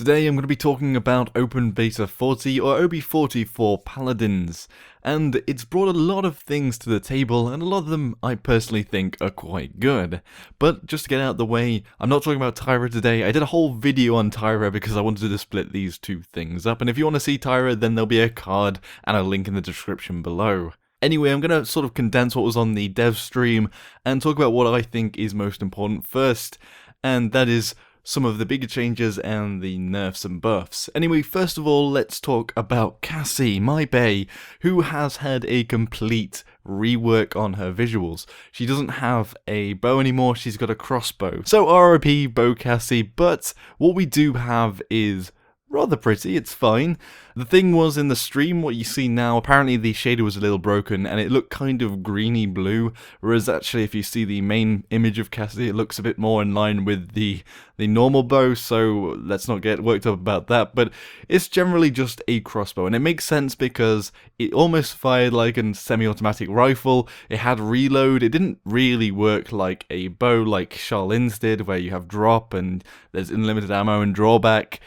Today I'm going to be talking about Open Beta 40 or OB40 for Paladins, and it's brought a lot of things to the table, and a lot of them I personally think are quite good. But just to get out of the way, I'm not talking about Tyra today. I did a whole video on Tyra because I wanted to split these two things up, and if you want to see Tyra, then there'll be a card and a link in the description below. Anyway, I'm going to sort of condense what was on the dev stream and talk about what I think is most important first, and that is some of the bigger changes and the nerfs and buffs. Anyway, first of all, let's talk about Cassie, my bae, who has had a complete rework on her visuals. She doesn't have a bow anymore, she's got a crossbow. So RIP bow Cassie, but what we do have is rather pretty, it's fine. The thing was, in the stream, what you see now, apparently the shader was a little broken and it looked kind of greeny blue, whereas actually if you see the main image of Cassie, it looks a bit more in line with the normal bow, so let's not get worked up about that, but it's generally just a crossbow, and it makes sense because it almost fired like a semi-automatic rifle, it had reload, it didn't really work like a bow like Charlene's did, where you have drop and there's unlimited ammo and drawback.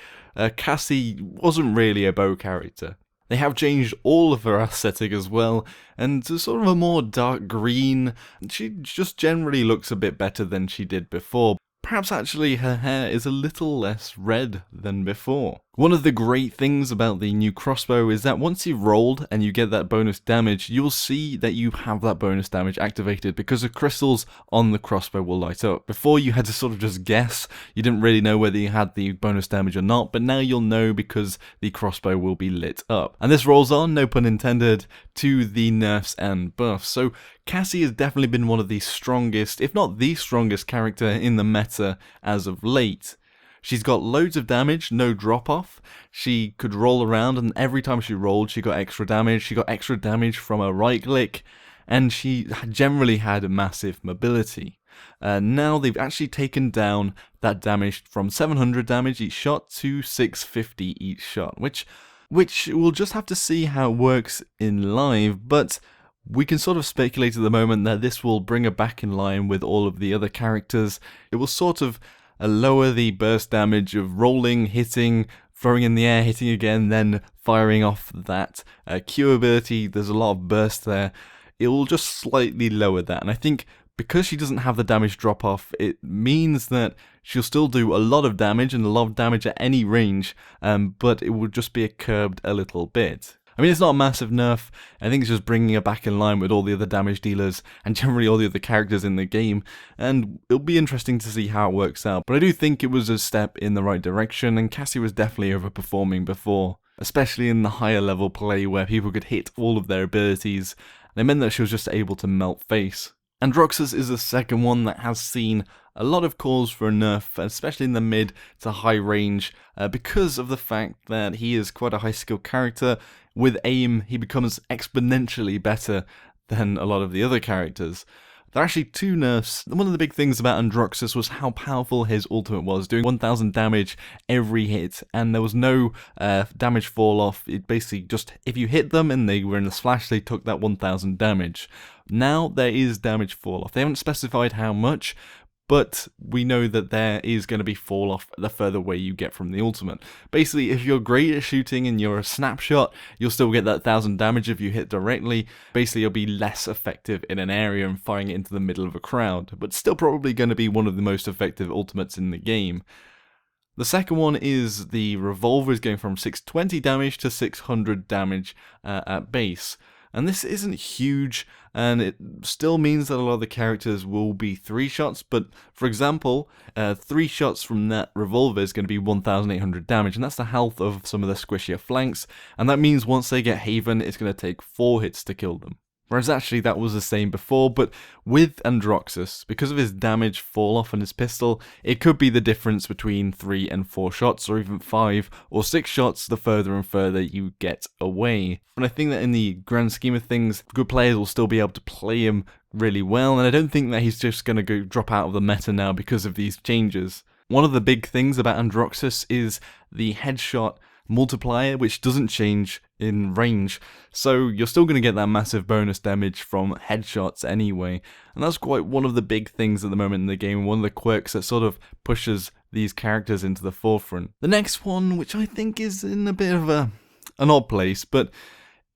Cassie wasn't really a bow character. They have changed all of her aesthetic as well, and to sort of a more dark green. She just generally looks a bit better than she did before. Perhaps actually her hair is a little less red than before. One of the great things about the new crossbow is that once you've rolled and you get that bonus damage, you'll see that you have that bonus damage activated because the crystals on the crossbow will light up. Before you had to sort of just guess, you didn't really know whether you had the bonus damage or not, but now you'll know because the crossbow will be lit up. And this rolls on, no pun intended, to the nerfs and buffs. So Cassie has definitely been one of the strongest, if not the strongest character in the meta as of late. She's got loads of damage, no drop off. She could roll around, and every time she rolled she got extra damage. She got extra damage from a right click, and she generally had massive mobility. Now they've actually taken down that damage from 700 damage each shot to 650 each shot, which we'll just have to see how it works in live, but we can sort of speculate at the moment that this will bring her back in line with all of the other characters. It will sort of lower the burst damage of rolling, hitting, throwing in the air, hitting again, then firing off that Q ability. There's a lot of burst there. It will just slightly lower that, and I think because she doesn't have the damage drop off, it means that she'll still do a lot of damage and a lot of damage at any range, but it will just be curbed a little bit. I mean, it's not a massive nerf. I think it's just bringing her back in line with all the other damage dealers and generally all the other characters in the game, and it'll be interesting to see how it works out. But I do think it was a step in the right direction, and Cassie was definitely overperforming before, especially in the higher level play where people could hit all of their abilities, and it meant that she was just able to melt face. Androxus is the second one that has seen a lot of calls for a nerf, especially in the mid to high range, because of the fact that he is quite a high skill character. With aim, he becomes exponentially better than a lot of the other characters. There are actually two nerfs. One of the big things about Androxus was how powerful his ultimate was, doing 1000 damage every hit, and there was no damage fall off. It basically just, if you hit them and they were in a splash, they took that 1000 damage. Now there is damage fall off. They haven't specified how much, but we know that there is going to be fall off the further away you get from the ultimate. Basically, if you're great at shooting and you're a snapshot, you'll still get that 1000 damage if you hit directly. Basically, you'll be less effective in an area and firing it into the middle of a crowd, but still probably going to be one of the most effective ultimates in the game. The second one is the revolver is going from 620 damage to 600 damage at base. And this isn't huge, and it still means that a lot of the characters will be 3 shots, but for example, 3 shots from that revolver is going to be 1800 damage, and that's the health of some of the squishier flanks, and that means once they get Haven, it's going to take 4 hits to kill them. Whereas actually that was the same before, but with Androxus, because of his damage fall off on his pistol, it could be the difference between 3 and 4 shots, or even 5 or 6 shots the further and further you get away. And I think that in the grand scheme of things, good players will still be able to play him really well, and I don't think that he's just going to go drop out of the meta now because of these changes. One of the big things about Androxus is the headshot multiplier, which doesn't change in range, so you're still going to get that massive bonus damage from headshots anyway, and that's quite one of the big things at the moment in the game, one of the quirks that sort of pushes these characters into the forefront. The next one, which I think is in a bit of an odd place, but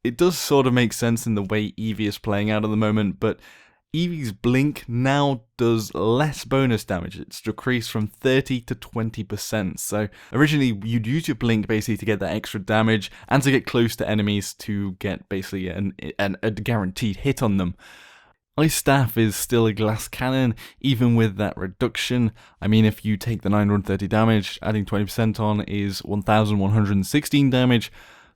it does sort of make sense in the way Eevee is playing out at the moment, but Eevee's blink now does less bonus damage. It's decreased from 30 to 20%. So originally you'd use your blink basically to get that extra damage and to get close to enemies to get basically a guaranteed hit on them. Ice Staff is still a glass cannon, even with that reduction. I mean, if you take the 930 damage, adding 20% on is 1116 damage.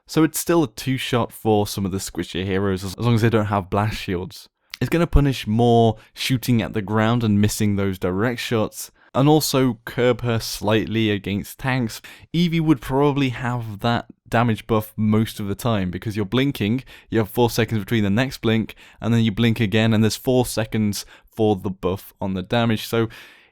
So it's still a 2-shot for some of the squishier heroes, as long as they don't have blast shields. It's going to punish more shooting at the ground and missing those direct shots, and also curb her slightly against tanks. Eevee would probably have that damage buff most of the time, because you're blinking, you have 4 seconds between the next blink, and then you blink again, and there's 4 seconds for the buff on the damage. So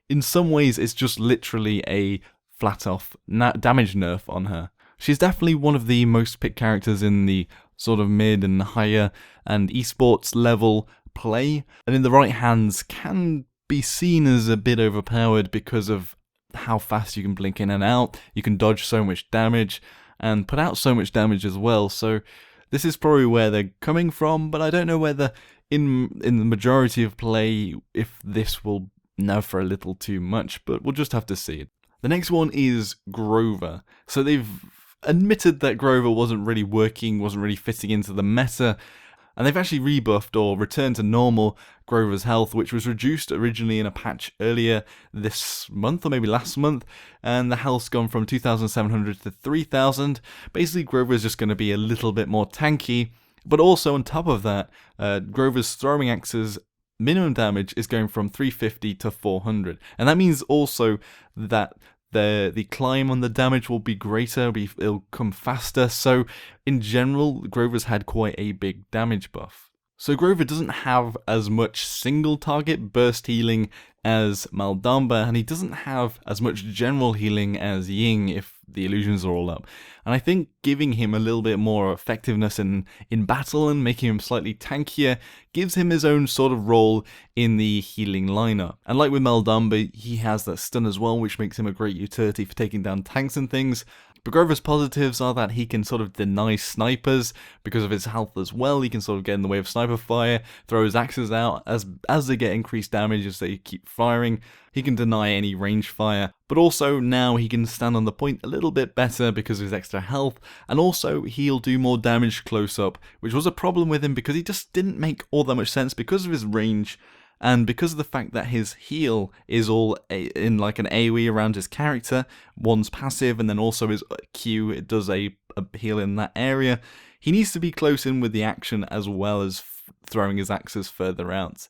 in some ways, it's just literally a flat-off damage nerf on her. She's definitely one of the most picked characters in the sort of mid and higher and esports level play, and in the right hands can be seen as a bit overpowered because of how fast you can blink in and out. You can dodge so much damage and put out so much damage as well. So this is probably where they're coming from, but I don't know whether in the majority of play if this will nerf for a little too much, but we'll just have to see. The next one is Grover. So they've admitted that Grover wasn't really working, wasn't really fitting into the meta, and they've actually rebuffed or returned to normal Grover's health, which was reduced originally in a patch earlier this month or maybe last month, and the health's gone from 2,700 to 3,000. Basically, Grover's just going to be a little bit more tanky, but also on top of that, Grover's throwing axes minimum damage is going from 350 to 400, and that means also that the climb on the damage will be greater, it'll come faster, so in general, Grover's had quite a big damage buff. So Grover doesn't have as much single target burst healing as Maldamba, and he doesn't have as much general healing as Ying if the illusions are all up. And I think giving him a little bit more effectiveness in battle and making him slightly tankier gives him his own sort of role in the healing lineup. And like with Maldamba, he has that stun as well, which makes him a great utility for taking down tanks and things. But Grover's positives are that he can sort of deny snipers because of his health as well. He can sort of get in the way of sniper fire, throw his axes out as they get increased damage as they keep firing. He can deny any range fire, but also now he can stand on the point a little bit better because of his extra health, and also he'll do more damage close up, which was a problem with him because he just didn't make all that much sense because of his range. And because of the fact that his heal is all in like an AoE around his character, one's passive and then also his Q, it does a heal in that area, he needs to be close in with the action as well as throwing his axes further out.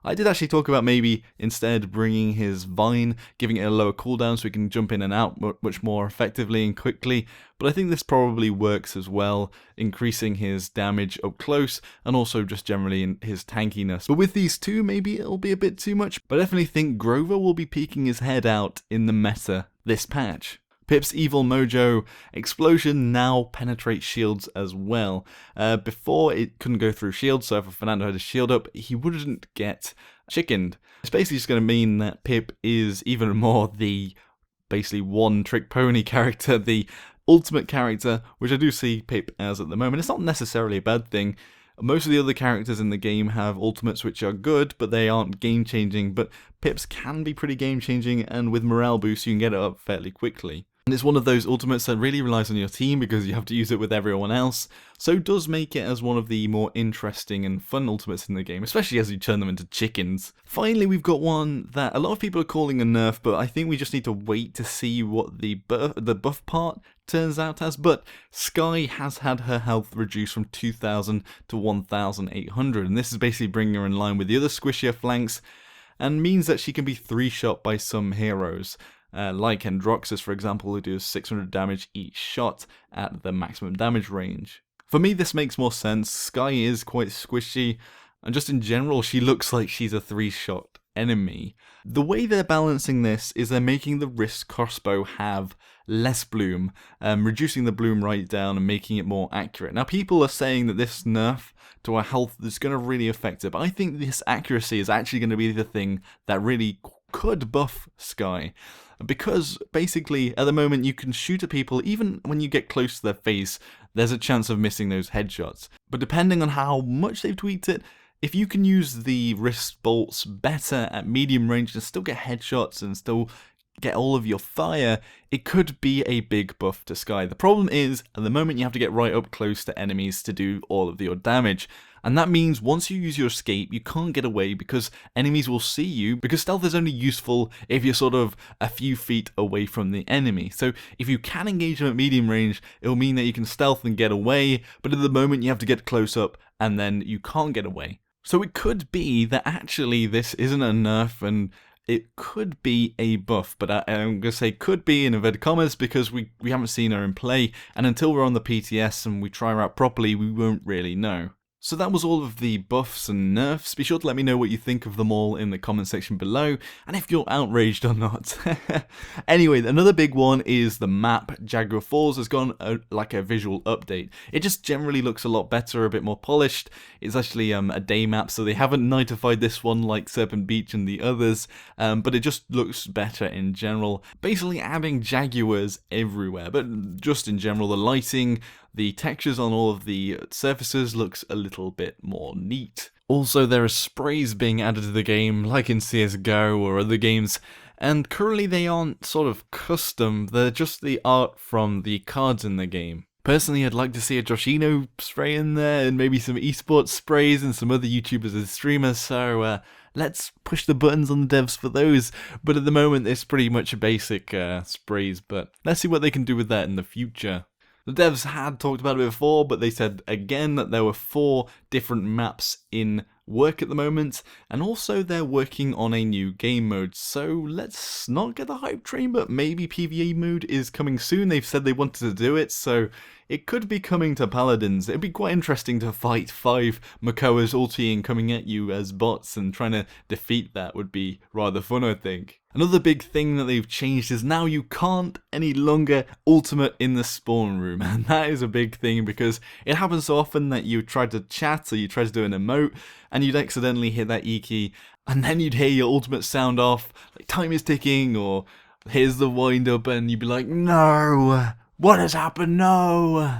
I did actually talk about maybe instead bringing his Vine, giving it a lower cooldown so he can jump in and out much more effectively and quickly, but I think this probably works as well, increasing his damage up close and also just generally in his tankiness. But with these two, maybe it'll be a bit too much, but I definitely think Grover will be peeking his head out in the meta this patch. Pip's Evil Mojo Explosion now penetrates shields as well. Before it couldn't go through shields, so if Fernando had his shield up, he wouldn't get chickened. It's basically just going to mean that Pip is even more the basically one-trick pony character, the ultimate character, which I do see Pip as at the moment. It's not necessarily a bad thing. Most of the other characters in the game have ultimates which are good, but they aren't game-changing, but Pip's can be pretty game-changing, and with morale boost you can get it up fairly quickly. And it's one of those ultimates that really relies on your team because you have to use it with everyone else, so it does make it as one of the more interesting and fun ultimates in the game, especially as you turn them into chickens. Finally, we've got one that a lot of people are calling a nerf, but I think we just need to wait to see what the buff part turns out as. But Skye has had her health reduced from 2,000 to 1,800, and this is basically bringing her in line with the other squishier flanks, and means that she can be 3-shot by some heroes. Like Androxus, for example, who does 600 damage each shot at the maximum damage range. For me, this makes more sense. Skye is quite squishy, and just in general, she looks like she's a 3-shot enemy. The way they're balancing this is they're making the wrist crossbow have less bloom, reducing the bloom right down and making it more accurate. Now, people are saying that this nerf to our health is going to really affect it, but I think this accuracy is actually going to be the thing that really could buff Skye. Because basically, at the moment, you can shoot at people even when you get close to their face, there's a chance of missing those headshots. But depending on how much they've tweaked it, if you can use the wrist bolts better at medium range and still get headshots and still get all of your fire, it could be a big buff to Skye. The problem is, at the moment you have to get right up close to enemies to do all of your damage. And that means once you use your escape, you can't get away because enemies will see you, because stealth is only useful if you're sort of a few feet away from the enemy. So if you can engage them at medium range, it'll mean that you can stealth and get away, but at the moment you have to get close up and then you can't get away. So it could be that actually this isn't a nerf and it could be a buff, but I'm going to say could be in inverted commas because we haven't seen her in play, and until we're on the PTS and we try her out properly, we won't really know. So that was all of the buffs and nerfs. Be sure to let me know what you think of them all in the comment section below, and if you're outraged or not. Anyway, another big one is the map. Jaguar Falls has gone like a visual update. It just generally looks a lot better, a bit more polished. It's actually a day map, so they haven't nightified this one like Serpent Beach and the others, but it just looks better in general. Basically adding jaguars everywhere, but just in general, the lighting, the textures on all of the surfaces looks a little bit more neat. Also, there are sprays being added to the game, like in CSGO or other games, and currently they aren't sort of custom, they're just the art from the cards in the game. Personally, I'd like to see a Joshino spray in there, and maybe some esports sprays and some other YouTubers and streamers, so let's push the buttons on the devs for those. But at the moment, it's pretty much a basic sprays, but let's see what they can do with that in the future. The devs had talked about it before, but they said again that there were 4 different maps in work at the moment, and also they're working on a new game mode, so let's not get the hype train, but maybe PvE mode is coming soon. They've said they wanted to do it, so it could be coming to Paladins. It'd be quite interesting to fight 5 Makoas ulting coming at you as bots, and trying to defeat that would be rather fun, I think. Another big thing that they've changed is now you can't any longer ultimate in the spawn room, and that is a big thing because it happens so often that you try to chat or you try to do an emote and you'd accidentally hit that E key, and then you'd hear your ultimate sound off, like time is ticking, or here's the wind up, and you'd be like, no! What has happened? No!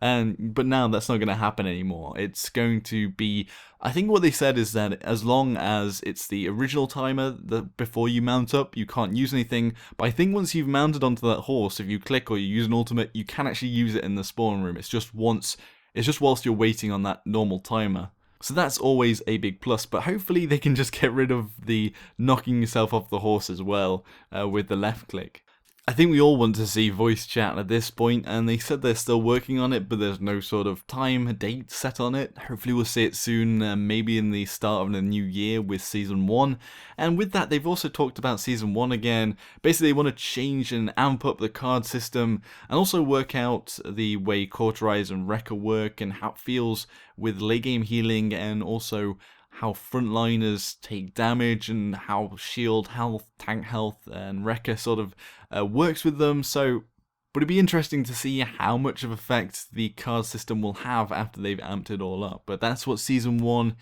But now that's not going to happen anymore. It's going to be, I think what they said is that as long as it's the original timer that before you mount up, you can't use anything. But I think once you've mounted onto that horse, if you click or you use an ultimate, you can actually use it in the spawn room. It's just whilst you're waiting on that normal timer. So that's always a big plus, but hopefully they can just get rid of the knocking yourself off the horse as well with the left click. I think we all want to see voice chat at this point, and they said they're still working on it, but there's no sort of time, date set on it. Hopefully we'll see it soon, maybe in the start of the new year with Season 1. And with that, they've also talked about Season 1 again. Basically, they want to change and amp up the card system, and also work out the way Cauterize and Wrecker work, and how it feels with late game healing, and also how frontliners take damage, and how shield health, tank health, and Wrecker sort of works with them. So, but it'd be interesting to see how much of effect the card system will have after they've amped it all up. But that's what Season 1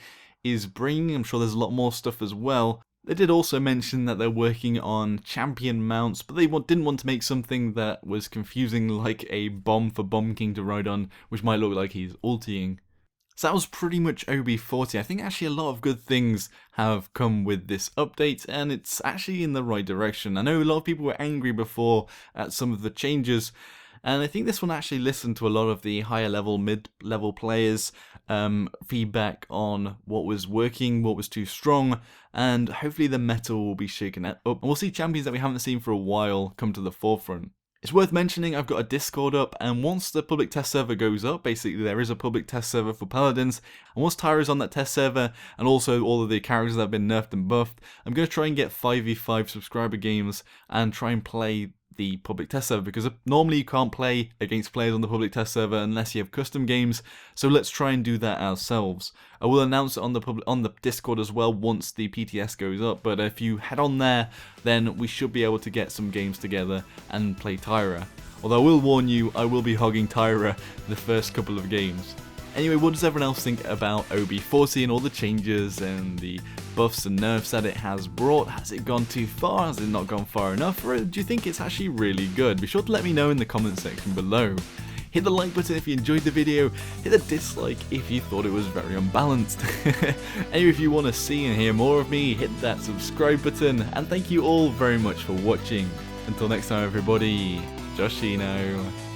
is bringing. I'm sure there's a lot more stuff as well. They did also mention that they're working on champion mounts, but they didn't want to make something that was confusing, like a bomb for Bomb King to ride on, which might look like he's ulting. So that was pretty much OB40. I think actually a lot of good things have come with this update, and it's actually in the right direction. I know a lot of people were angry before at some of the changes, and I think this one actually listened to a lot of the higher level, mid-level players' feedback on what was working, what was too strong, and hopefully the meta will be shaken up. And we'll see champions that we haven't seen for a while come to the forefront. It's worth mentioning I've got a Discord up, and once the public test server goes up, basically there is a public test server for Paladins, and once Tyra's on that test server, and also all of the characters that have been nerfed and buffed, I'm going to try and get 5v5 subscriber games, and try and play the public test server, because normally you can't play against players on the public test server unless you have custom games, so let's try and do that ourselves. I will announce it on the Discord as well once the PTS goes up, but if you head on there, then we should be able to get some games together and play Tyra. Although I will warn you, I will be hogging Tyra the first couple of games. Anyway, what does everyone else think about OB40 and all the changes and the buffs and nerfs that it has brought. Has it gone too far? Has it not gone far enough? Or do you think it's actually really good? Be sure to let me know in the comment section below. Hit the like button if you enjoyed the video, hit the dislike if you thought it was very unbalanced. And if you want to see and hear more of me, hit that subscribe button, and thank you all very much for watching. Until next time everybody, Joshino.